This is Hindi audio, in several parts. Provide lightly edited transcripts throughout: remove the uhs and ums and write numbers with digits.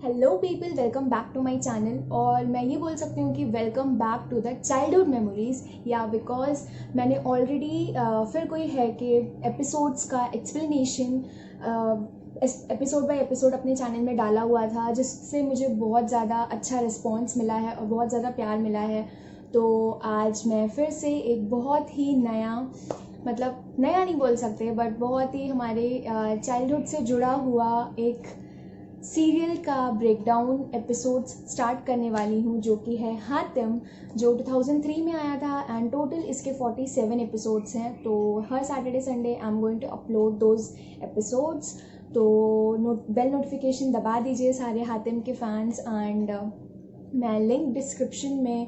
Hello people, welcome back to my channel. और मैं ये बोल सकती हूँ कि welcome back to the childhood memories, या बिकॉज मैंने ऑलरेडी फिर कोई है कि एपिसोड्स का एक्सप्लेनेशन एपिसोड बाय एपिसोड अपने चैनल में डाला हुआ था, जिससे मुझे बहुत ज़्यादा अच्छा रिस्पॉन्स मिला है और बहुत ज़्यादा प्यार मिला है। तो आज मैं फिर से एक बहुत ही नया, मतलब नया नहीं बोल सकते बट बहुत ही हमारे चाइल्डहुड से जुड़ा हुआ एक सीरियल का ब्रेकडाउन एपिसोड्स स्टार्ट करने वाली हूँ, जो कि है हातिम, जो 2003 में आया था। एंड टोटल इसके 47 एपिसोड्स हैं। तो हर Saturday Sunday I am going to upload those episodes. तो बेल नोटिफिकेशन दबा दीजिए सारे हातिम के फैंस। एंड मैं लिंक डिस्क्रिप्शन में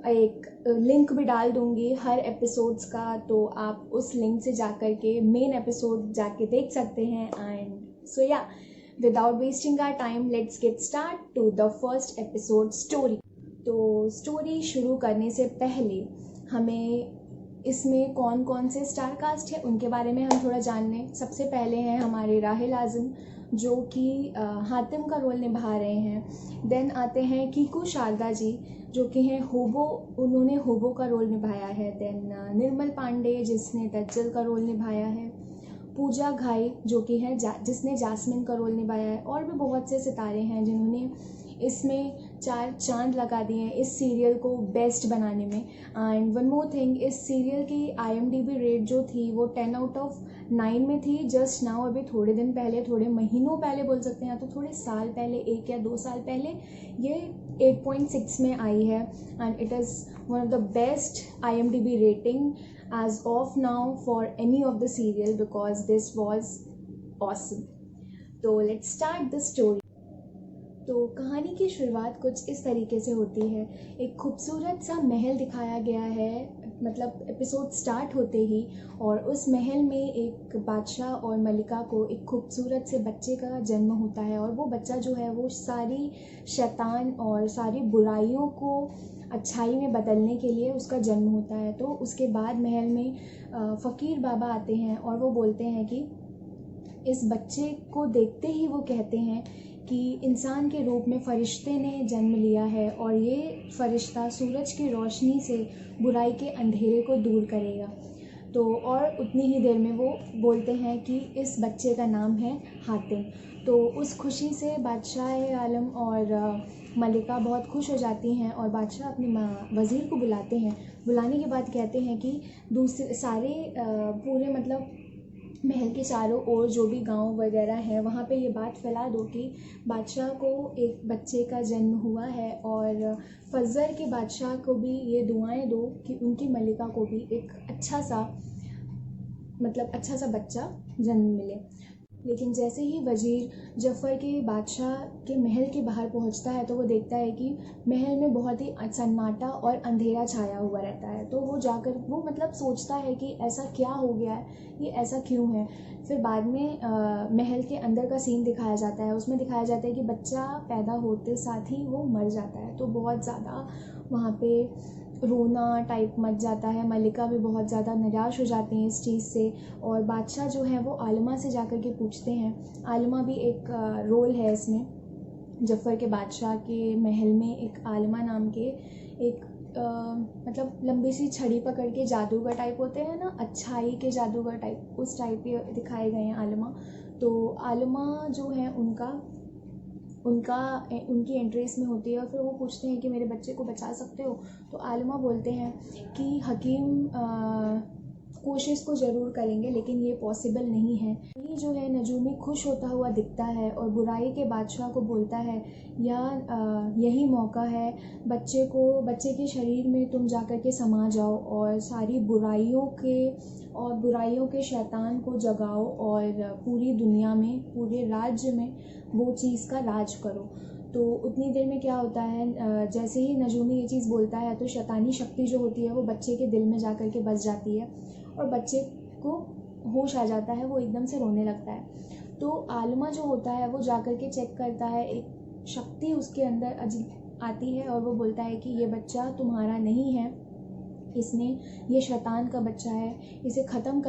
एक लिंक भी डाल दूँगी हर एपिसोड्स का, तो आप उस लिंक से जाकर के मेन एपिसोड जाके देख सकते हैं। एंड सो या, without wasting our time, let's get start to the first episode story. तो स्टोरी शुरू करने से पहले हमें इसमें कौन कौन से स्टार कास्ट है उनके बारे में हम थोड़ा जान लें। सबसे पहले हैं हमारे राहिल आज़म, जो कि हातिम का रोल निभा रहे हैं। देन आते हैं कीकू शारदा जी, जो कि हैं होबो, उन्होंने होबो का रोल निभाया है। देन निर्मल पांडे, जिसने दज्जल का रोल निभाया है। पूजा घाई, जो कि है जिसने जास्मिन का रोल निभाया है। और भी बहुत से सितारे हैं जिन्होंने इसमें 4 चांद लगा दिए हैं इस सीरियल को बेस्ट बनाने में। एंड वन मोर थिंग, इस सीरियल की IMDb रेट जो थी वो 10 आउट ऑफ 9 में थी। जस्ट नाउ, अभी थोड़े दिन पहले, थोड़े महीनों पहले बोल सकते हैं, या तो थोड़े साल पहले, 1 या 2 साल पहले, ये 8.6 में आई है। And it is one of the best IMDb rating as of now for any of the serial, because this was awesome. तो let's start the story. तो कहानी की शुरुआत कुछ इस तरीके से होती है। एक खूबसूरत सा महल दिखाया गया है, मतलब एपिसोड स्टार्ट होते ही। और उस महल में एक बादशाह और मलिका को एक खूबसूरत से बच्चे का जन्म होता है। और वो बच्चा जो है वो सारी शैतान और सारी बुराइयों को अच्छाई में बदलने के लिए उसका जन्म होता है। तो उसके बाद महल में फ़कीर बाबा आते हैं और वो बोलते हैं कि इस बच्चे को देखते ही वो कहते हैं कि इंसान के रूप में फ़रिश्ते ने जन्म लिया है, और ये फ़रिश्ता सूरज की रोशनी से बुराई के अंधेरे को दूर करेगा। तो और उतनी ही देर में वो बोलते हैं कि इस बच्चे का नाम है हातिम। तो उस खुशी से बादशाह आलम और मलिका बहुत खुश हो जाती हैं, और बादशाह अपने वज़ीर को बुलाते हैं। बुलाने के बाद कहते हैं कि दूसरे सारे पूरे मतलब महल के चारों ओर जो भी गांव वगैरह हैं वहाँ पे ये बात फैला दो कि बादशाह को एक बच्चे का जन्म हुआ है। और फजर के बादशाह को भी ये दुआएं दो कि उनकी मलिका को भी एक अच्छा सा बच्चा जन्म मिले। लेकिन जैसे ही वज़ीर जफ़र के बादशाह के महल के बाहर पहुंचता है, तो वो देखता है कि महल में बहुत ही सन्नाटा और अंधेरा छाया हुआ रहता है। तो वो जाकर वो सोचता है कि ऐसा क्या हो गया है, ये ऐसा क्यों है। फिर बाद में महल के अंदर का सीन दिखाया जाता है। उसमें दिखाया जाता है कि बच्चा पैदा होते साथ ही वो मर जाता है। तो बहुत ज़्यादा वहाँ पे रोना टाइप मच जाता है। मलिका भी बहुत ज़्यादा निराश हो जाती हैं इस चीज़ से। और बादशाह जो है वो आलिमा से जाकर के पूछते हैं। आलिमा भी एक रोल है इसमें। जफ़र के बादशाह के महल में एक आलिमा नाम के एक लंबी सी छड़ी पकड़ के जादूगर टाइप होते हैं ना, अच्छाई के जादूगर टाइप, उस टाइप के दिखाए गए हैं आलिमा। तो आलिमा जो है उनकी एंट्री इसमें होती है। और फिर वो पूछते हैं कि मेरे बच्चे को बचा सकते हो। तो आलिमा बोलते हैं कि हकीम कोशिश को ज़रूर करेंगे, लेकिन ये पॉसिबल नहीं है। ये जो है नजूमी खुश होता हुआ दिखता है और बुराई के बादशाह को बोलता है, यही मौका है, बच्चे के शरीर में तुम जाकर के समा जाओ और सारी बुराइयों के शैतान को जगाओ, और पूरी दुनिया में, पूरे राज्य में वो चीज़ का राज करो। तो उतनी देर में क्या होता है, जैसे ही नजूमी ये चीज़ बोलता है, तो शैतानी शक्ति जो होती है वो बच्चे के दिल में जाकर के बस जाती है, और बच्चे को होश आ जाता है। वो एकदम से रोने लगता है। तो आलिमा जो होता है वो जाकर के चेक करता है, एक शक्ति उसके अंदर अजीब आती है, और वो बोलता है कि ये बच्चा तुम्हारा नहीं है, ये शैतान का बच्चा है, इसे ख़त्म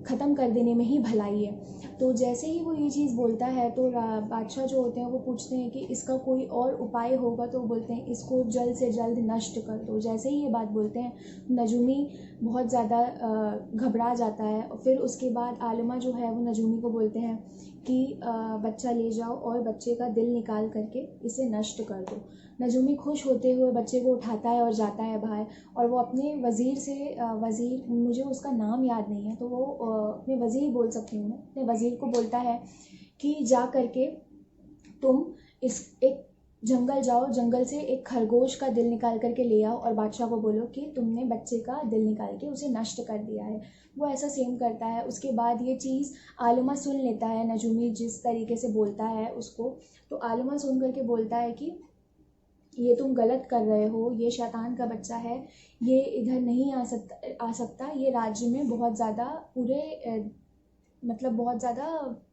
ख़त्म कर देने में ही भलाई है। तो जैसे ही वो ये चीज़ बोलता है तो बादशाह जो होते हैं वो पूछते हैं कि इसका कोई और उपाय होगा, तो वो बोलते हैं इसको जल्द से जल्द नष्ट कर दो। जैसे ही ये बात बोलते हैं नजूमी बहुत ज़्यादा घबरा जाता है। और फिर उसके बाद आलिमा जो है वो नजूमी को बोलते हैं कि बच्चा ले जाओ और बच्चे का दिल निकाल करके इसे नष्ट कर दो। नजूमी खुश होते हुए बच्चे को उठाता है और जाता है बाहर, और वो अपने वज़ीर से वज़ीर, मुझे उसका नाम याद नहीं है, तो वो अपने वज़ीर बोल सकती हूँ मैं, अपने वज़ीर को बोलता है कि जा करके तुम इस एक जंगल जाओ, जंगल से एक खरगोश का दिल निकाल करके ले आओ और बादशाह को बोलो कि तुमने बच्चे का दिल निकाल के उसे नष्ट कर दिया है। वो ऐसा सेम करता है। उसके बाद ये चीज़ आलिमा सुन लेता है, नजूमी जिस तरीके से बोलता है उसको, तो आलिमा सुन करके बोलता है कि ये तुम गलत कर रहे हो, ये शैतान का बच्चा है, ये इधर नहीं आ सकता, ये राज्य में बहुत ज़्यादा पूरे मतलब बहुत ज़्यादा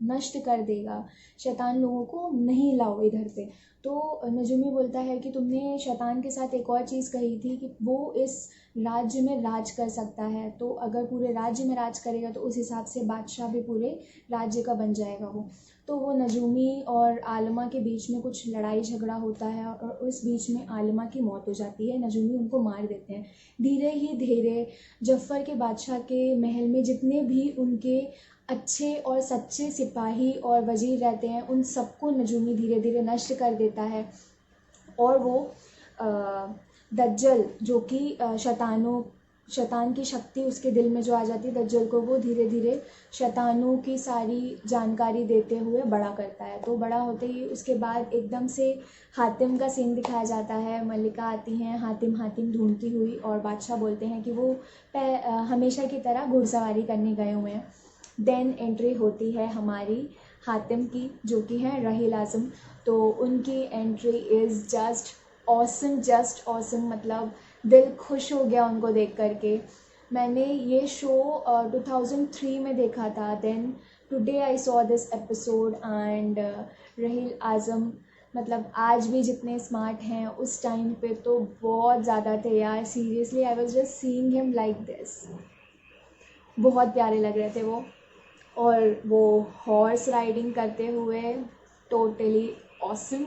नष्ट कर देगा, शैतान लोगों को नहीं लाओ इधर पे। तो नजूमी बोलता है कि तुमने शैतान के साथ एक और चीज़ कही थी कि वो इस राज्य में राज कर सकता है, तो अगर पूरे राज्य में राज करेगा तो उस हिसाब से बादशाह भी पूरे राज्य का बन जाएगा वो। तो वो नजूमी और आलिमा के बीच में कुछ लड़ाई झगड़ा होता है और उस बीच में आलिमा की मौत हो जाती है, नजूमी उनको मार देते हैं। धीरे ही धीरे जफ़र के बादशाह के महल में जितने भी उनके अच्छे और सच्चे सिपाही और वज़ीर रहते हैं उन सबको नजूमी धीरे धीरे नष्ट कर देता है। और वो दज्जल जो कि शैतान की शक्ति उसके दिल में जो आ जाती है दज्जल को, वो धीरे धीरे शैतानों की सारी जानकारी देते हुए बड़ा करता है। तो बड़ा होते ही उसके बाद एकदम से हातिम का सीन दिखाया जाता है। मल्लिका आती हैं हातिम ढूंढती हुई, और बादशाह बोलते हैं कि वो हमेशा की तरह घुड़सवारी करने गए हुए हैं। देन एंट्री होती है हमारी हातिम की, जो कि हैं रहील आज़म। तो उनकी एंट्री इज़ जस्ट ऑसम, मतलब दिल खुश हो गया उनको देख करके। मैंने ये शो 2003 में देखा था। Then today I saw this episode and Raheel Azam मतलब आज भी जितने स्मार्ट हैं उस टाइम पे तो बहुत ज़्यादा थे यार। Seriously I was just seeing him like this. बहुत प्यारे लग रहे थे वो, और वो हॉर्स राइडिंग करते हुए टोटली ऑसम।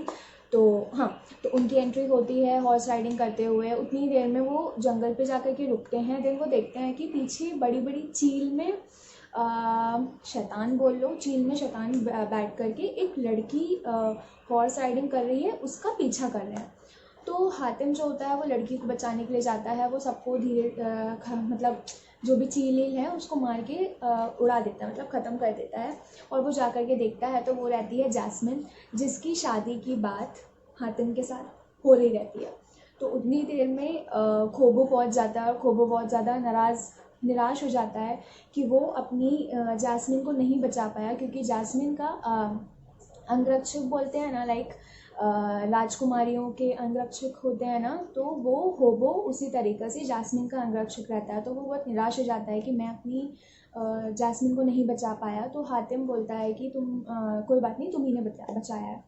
तो हाँ, तो उनकी एंट्री होती है हॉर्स राइडिंग करते हुए। उतनी देर में वो जंगल पे जाकर के रुकते हैं। देन वो देखते हैं कि पीछे बड़ी बड़ी चील में शैतान बोल लो, चील में शैतान बैठ करके एक लड़की हॉर्स राइडिंग कर रही है, उसका पीछा कर रहे हैं। तो हातिम जो होता है वो लड़की को बचाने के लिए जाता है। वो सबको धीरे मतलब जो भी चील है उसको मार के उड़ा देता है, मतलब ख़त्म कर देता है। और वो जा कर के देखता है तो वो रहती है जैस्मिन, जिसकी शादी की बात हातिम के साथ हो रही रहती है। तो उतनी देर में खोबो पहुंच जाता है, और खोबो बहुत ज़्यादा निराश हो जाता है कि वो अपनी जैस्मिन को नहीं बचा पाया, क्योंकि जैस्मिन का अंगरक्षक बोलते हैं ना, लाइक राजकुमारियों के अंगरक्षक होते हैं ना, तो वो होबो उसी तरीक़े से जैस्मिन का अंगरक्षक रहता है। तो वो बहुत निराश हो जाता है कि मैं अपनी जैस्मिन को नहीं बचा पाया। तो हातिम बोलता है कि तुम कोई बात नहीं, तुम ही ने बचाया है।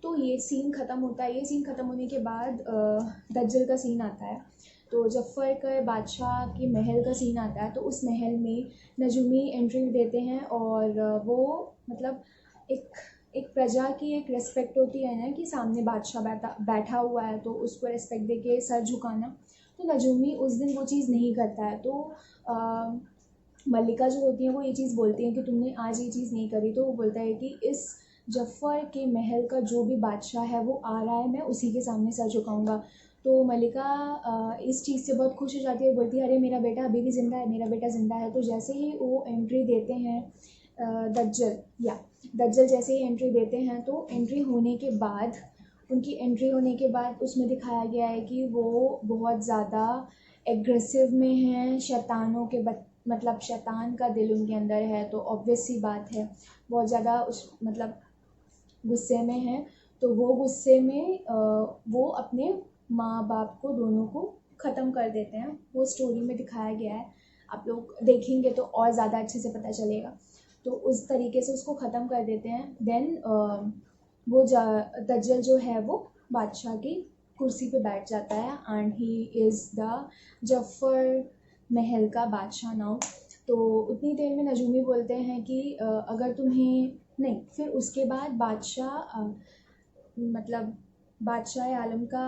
तो ये सीन ख़त्म होता है। ये सीन ख़त्म होने के बाद दज्जल का सीन आता है। तो जफ़र के बादशाह के महल का सीन आता है। तो उस महल में नजूमी एंट्री देते हैं, और वो मतलब एक प्रजा की एक रिस्पेक्ट होती है ना कि सामने बादशाह बैठा हुआ है तो उसको रिस्पेक्ट दे के सर झुकाना। तो नजूमी उस दिन वो चीज़ नहीं करता है। तो मल्लिका जो होती है वो ये चीज़ बोलती है कि तुमने आज ये चीज़ नहीं करी। तो वो बोलता है कि इस जफ़र के महल का जो भी बादशाह है वो आ रहा है, मैं उसी के सामने सर झुकाऊंगा। तो मल्लिका इस चीज़ से बहुत खुश हो जाती है, बोलती है अरे मेरा बेटा अभी भी ज़िंदा है, मेरा बेटा ज़िंदा है। तो जैसे ही वो एंट्री देते हैं दज्जल जैसे ही एंट्री देते हैं, तो एंट्री होने के बाद उनकी एंट्री होने के बाद उसमें दिखाया गया है कि वो बहुत ज़्यादा एग्रेसिव में हैं, शैतानों के मतलब शैतान का दिल उनके अंदर है। तो ऑब्वियस सी बात है बहुत ज़्यादा उस मतलब गुस्से में हैं। तो वो गुस्से में वो अपने माँ बाप को दोनों को ख़त्म कर देते हैं। वो स्टोरी में दिखाया गया है, आप लोग देखेंगे तो और ज़्यादा अच्छे से पता चलेगा। तो उस तरीके से उसको ख़त्म कर देते हैं। देन वो दज्जल जो है वो बादशाह की कुर्सी पे बैठ जाता है, and he is the Zafar महल का बादशाह नाउ। तो उतनी देर में नजूमी बोलते हैं कि अगर तुम्हें नहीं, फिर उसके बाद मतलब बादशाह आलम का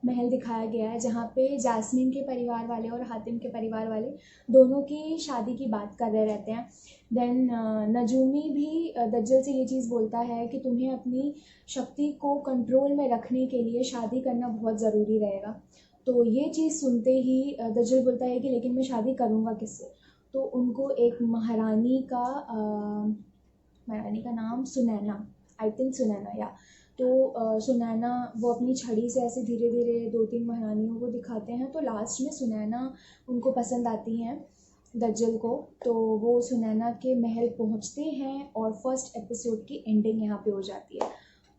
महल दिखाया गया है, जहाँ पे जास्मीन के परिवार वाले और हातिम के परिवार वाले दोनों की शादी की बात कर रहे रहते हैं। देन नजूमी भी दज्जल से ये चीज़ बोलता है कि तुम्हें अपनी शक्ति को कंट्रोल में रखने के लिए शादी करना बहुत ज़रूरी रहेगा। तो ये चीज़ सुनते ही दज्जल बोलता है कि लेकिन मैं शादी करूँगा किससे। तो उनको एक महारानी का नाम सुनैना, आई थिंक सुनैना, या तो सुनैना वो अपनी छड़ी से ऐसे धीरे धीरे 2-3 महारानियों को दिखाते हैं। तो लास्ट में सुनैना उनको पसंद आती हैं दज्जल को। तो वो सुनैना के महल पहुंचते हैं और फर्स्ट एपिसोड की एंडिंग यहाँ पे हो जाती है।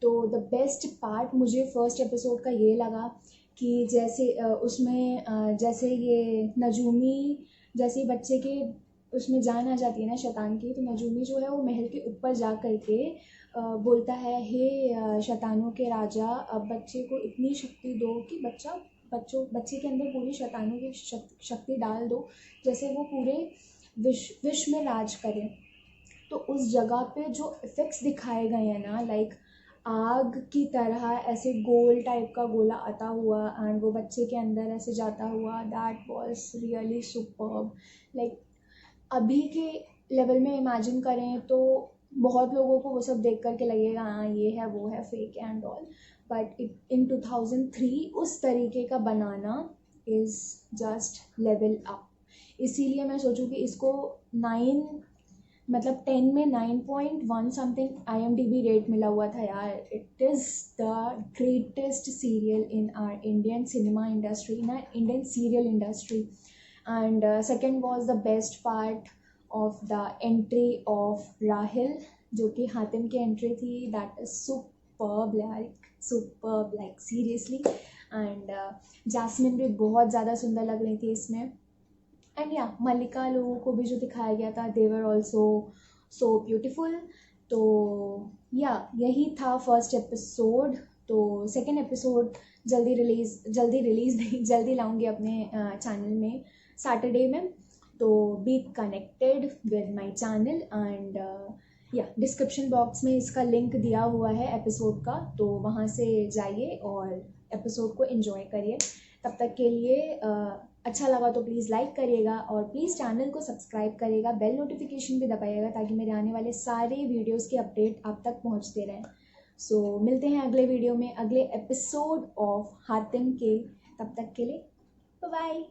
तो द बेस्ट पार्ट मुझे फर्स्ट एपिसोड का ये लगा कि जैसे उसमें जैसे ये नजूमी, जैसे बच्चे के उसमें जान आ जाती है ना शैतान की, तो नजूमी जो है वो महल के ऊपर जा कर के बोलता है, हे शैतानों के राजा, अब बच्चे को इतनी शक्ति दो कि बच्चे के अंदर पूरी शैतानों की शक्ति डाल दो, जैसे वो पूरे विश्व में राज करे। तो उस जगह पे जो इफ़ेक्ट्स दिखाए गए हैं ना, लाइक आग की तरह ऐसे गोल टाइप का गोला आता हुआ एंड वो बच्चे के अंदर ऐसे जाता हुआ, that was really superb. Like अभी के लेवल में इमेजिन करें तो बहुत लोगों को वो सब देख करके लगेगा हाँ ये है वो है fake and all, but in 2003 उस तरीके का बनाना इज़ जस्ट लेवल अप। इसीलिए मैं सोचूं कि इसको 9 मतलब 10 में 9.1 समथिंग IMDb रेट मिला हुआ था यार। It is the greatest serial in are Indian cinema industry, in are Indian serial industry. And second was the best part of the entry of Rahil, जो कि हातिम की एंट्री थी। That is superb, like superb, like seriously. And jasmine भी बहुत ज़्यादा सुंदर लग रही थी इसमें। एंड या मल्लिका लोगों को भी जो दिखाया गया था, दे वर ऑल्सो सो ब्यूटिफुल। तो या यही था फर्स्ट एपिसोड। तो सेकेंड एपिसोड जल्दी रिलीज़ नहीं, जल्दी लाऊंगी अपने चैनल में सैटरडे में। तो be connected with my channel and या डिस्क्रिप्शन बॉक्स में इसका लिंक दिया हुआ है एपिसोड का, तो वहाँ से जाइए और एपिसोड को एंजॉय करिए। तब तक के लिए अच्छा लगा तो प्लीज़ लाइक करिएगा और प्लीज़ चैनल को सब्सक्राइब करिएगा, बेल नोटिफिकेशन भी दबाइएगा ताकि मेरे आने वाले सारे वीडियोस के अपडेट आप तक पहुंचते रहें। सो मिलते हैं अगले वीडियो में, अगले एपिसोड ऑफ हातिम के। तब तक के लिए बाय बाय।